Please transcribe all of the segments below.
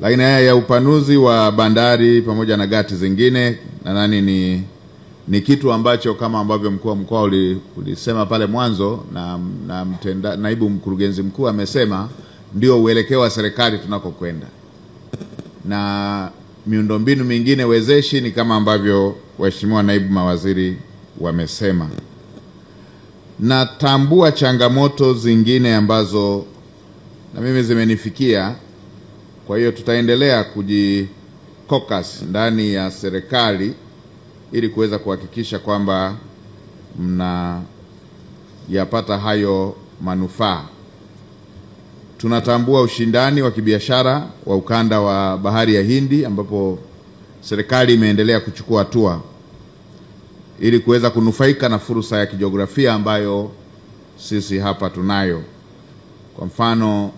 Lakini haya ya upanuzi wa bandari pamoja na gati zingine nadhani ni kitu ambacho kama ambavyo mkuu wa mkoa ulisema pale mwanzo na naibu mkurugenzi mkuu amesema ndio uelekeo wa serikali tunakokwenda. Na miundombinu mingine wezeshi ni kama ambavyo waheshimiwa naibu mawaziri wamesema. Natambua changamoto zingine ambazo na mimi zimenifikia, kwa hiyo tutaendelea kujikokas ndani ya serikali ili kuweza kuhakikisha kwamba mnayapata hayo manufaa. Tunatambua ushindani wa kibiashara wa ukanda wa Bahari ya Hindi ambapo serikali imeendelea kuchukua hatua ili kuweza kunufaika na fursa ya kijiografia ambayo sisi hapa tunayo. Kwa mfano,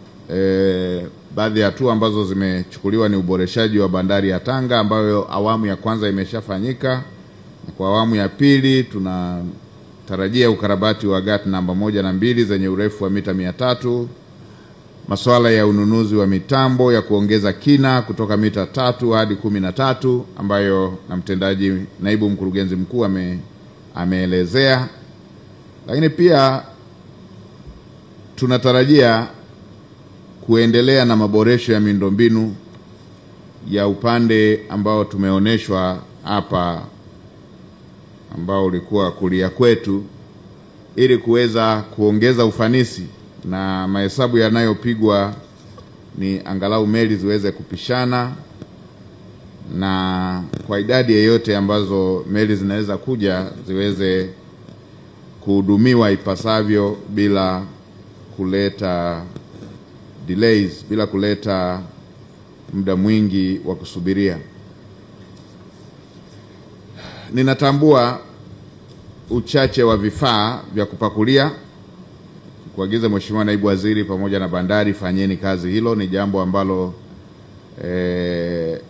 baadhi ya hatua ambazo zimechukuliwa ni uboreshaji wa bandari ya Tanga ambayo awamu ya kwanza imeshafanyika, na kwa awamu ya pili tunatarajia ukarabati wa gati namba 1 na 2 zenye urefu wa mita 300, masuala ya ununuzi wa mitambo ya kuongeza kina kutoka mita 3 hadi 13 ambayo na mtendaji naibu mkurugenzi mkuu ameelezea. Lakini pia tunatarajia kuendelea na maboresho ya miundombinu ya upande ambao tumeonyeshwa hapa ambao ulikuwa kulia kwetu ili kuweza kuongeza ufanisi na mahesabu yanayopigwa ni angalau meli ziweze kupishana na kwa idadi yoyote ambazo meli zinaweza kuja ziweze kuhudumiwa ipasavyo bila kuleta delays, bila kuleta muda mwingi wa kusubiria. Ninatambua uchache wa vifaa vya kupakulia. Kuagiza Mheshimiwa Naibu Waziri pamoja na bandari, fanyeni kazi hilo, ni jambo ambalo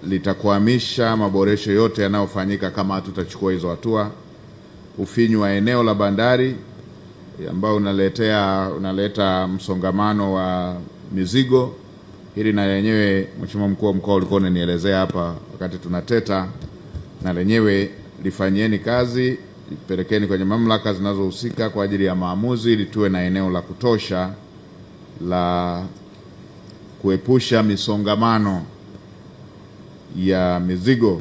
litakwamisha maboresho yote yanayofanyika kama tutachukua hizo hatua. Ufinyu wa eneo la bandari ambao unaleta msongamano wa mizigo, hili na lenyewe Mheshimiwa Mkuu wa Mkoa ulikuwa unanielezea hapa wakati tunateta, na lenyewe lifanyeni kazi, ipelekeni kwenye mamlaka zinazohusika kwa ajili ya maamuzi ili tuwe na eneo la kutosha la kuepusha misongamano ya mizigo.